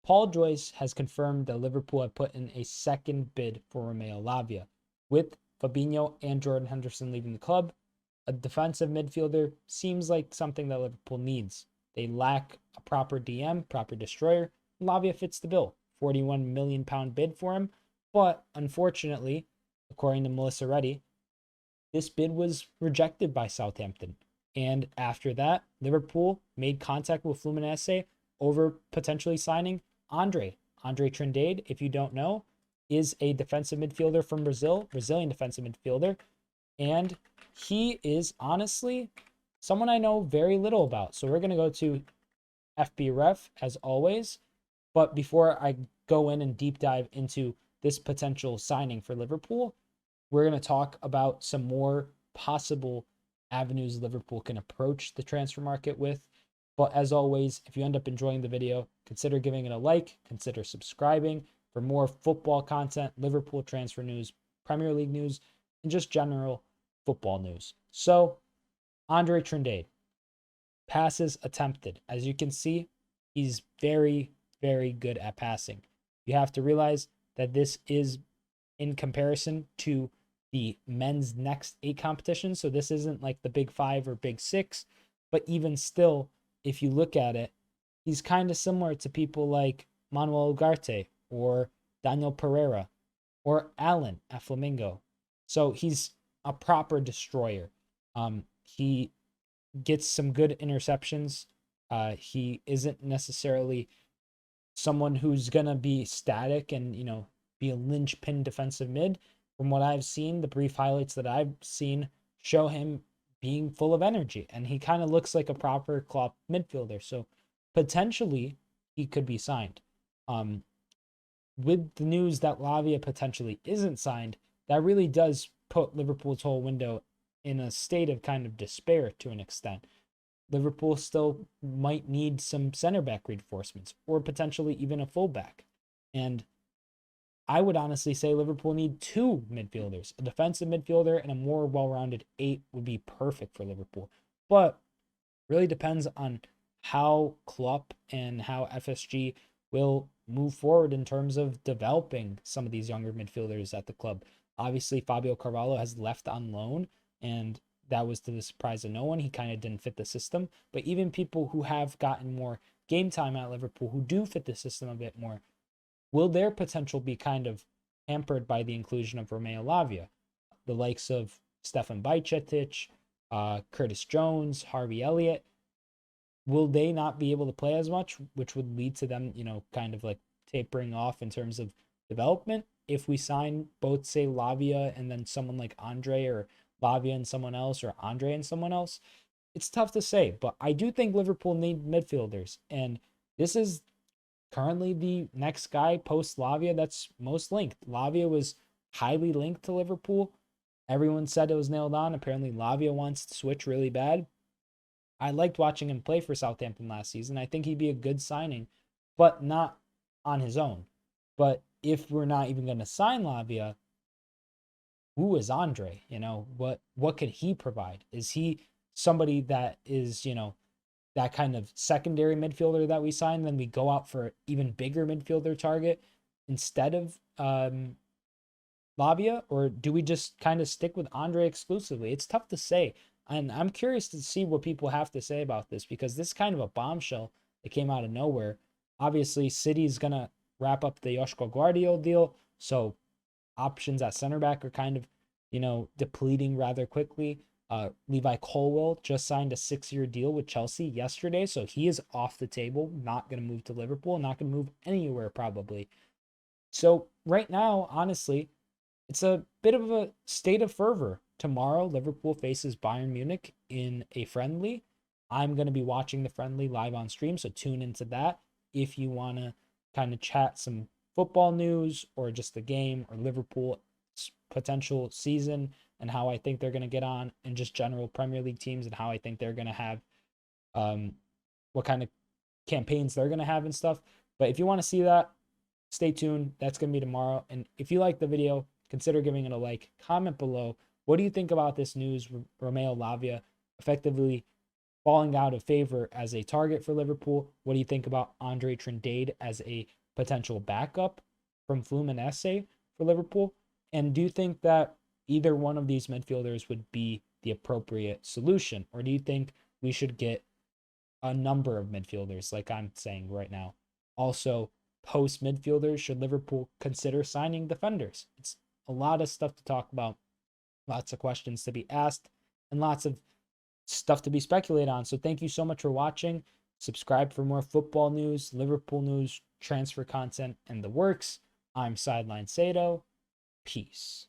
Paul Joyce has confirmed that Liverpool have put in a second bid for Romeo Lavia. With Fabinho and Jordan Henderson leaving the club, a defensive midfielder seems like something that Liverpool needs. They lack a proper DM, proper destroyer. Lavia fits the bill. £41 million bid for him. But unfortunately, according to Melissa Reddy, this bid was rejected by Southampton. And after that, Liverpool made contact with Fluminense over potentially signing Andre Trindade, if you don't know, is a defensive midfielder from Brazil, Brazilian defensive midfielder. And he is honestly someone I know very little about. So we're going to go to FBref as always. But before I go in and deep dive into this potential signing for Liverpool, we're going to talk about some more possible avenues Liverpool can approach the transfer market with. But as always, if you end up enjoying the video, consider giving it a like, consider subscribing for more football content, Liverpool transfer news, Premier League news, and just general football news. So, Andre Trindade, passes attempted. As you can see, he's very, very good at passing. You have to realize that this is in comparison to the men's next 8 competitions. So this isn't like the big 5 or big 6, but even still, if you look at it, he's kind of similar to people like Manuel Ugarte or Daniel Pereira or Allen at Flamingo. So he's a proper destroyer. He gets some good interceptions. He isn't necessarily someone who's going to be static and, be a linchpin defensive mid. From what I've seen, the brief highlights that I've seen show him being full of energy, and he kind of looks like a proper Klopp midfielder. So potentially he could be signed. With the news that Lavia potentially isn't signed, that really does put Liverpool's whole window in a state of kind of despair to an extent. Liverpool still might need some center back reinforcements or potentially even a fullback. And I would honestly say Liverpool need 2 midfielders. A defensive midfielder and a more well-rounded 8 would be perfect for Liverpool. But really depends on how Klopp and how FSG will move forward in terms of developing some of these younger midfielders at the club. Obviously, Fabio Carvalho has left on loan, and that was to the surprise of no one. He kind of didn't fit the system. But even people who have gotten more game time at Liverpool, who do fit the system a bit more, will their potential be kind of hampered by the inclusion of Romeo Lavia? The likes of Stefan Bajcetic, Curtis Jones, Harvey Elliott, will they not be able to play as much, which would lead to them, kind of like tapering off in terms of development? If we sign both, say, Lavia and then someone like Andre, or Lavia and someone else, or Andre and someone else, it's tough to say. But I do think Liverpool need midfielders, and this is currently the next guy post Lavia that's most linked. Lavia was highly linked to Liverpool. Everyone said it was nailed on. Apparently, Lavia wants to switch really bad. I liked watching him play for Southampton last season. I think he'd be a good signing, but not on his own. But if we're not even going to sign Lavia, who is Andre? What could he provide? Is he somebody that is, that kind of secondary midfielder that we sign, then we go out for an even bigger midfielder target instead of Lavia? Or do we just kind of stick with Andre exclusively? It's tough to say. And I'm curious to see what people have to say about this, because this is kind of a bombshell that came out of nowhere. Obviously, City's going to wrap up the Joško Guardiola deal, so options at center back are kind of, depleting rather quickly. Levi Colwill just signed a 6-year deal with Chelsea yesterday, so he is off the table, not going to move to Liverpool, not going to move anywhere probably. So right now, honestly, it's a bit of a state of fervor. Tomorrow, Liverpool faces Bayern Munich in a friendly. I'm going to be watching the friendly live on stream, so tune into that if you want to kind of chat some football news or just the game or Liverpool's potential season and how I think they're going to get on, and just general Premier League teams and how I think they're going to have, what kind of campaigns they're going to have and stuff. But if you want to see that, stay tuned. That's going to be tomorrow. And if you like the video, consider giving it a like. Comment below. What do you think about this news? Romeo Lavia effectively falling out of favor as a target for Liverpool? What do you think about Andre Trindade as a potential backup from Fluminense for Liverpool? And do you think that either one of these midfielders would be the appropriate solution? Or do you think we should get a number of midfielders like I'm saying right now? Also, post midfielders, should Liverpool consider signing defenders? It's a lot of stuff to talk about, lots of questions to be asked, and lots of stuff to be speculated on. So thank you so much for watching. Subscribe for more football news, Liverpool news, transfer content, and the works. I'm Sideline Sedo. Peace.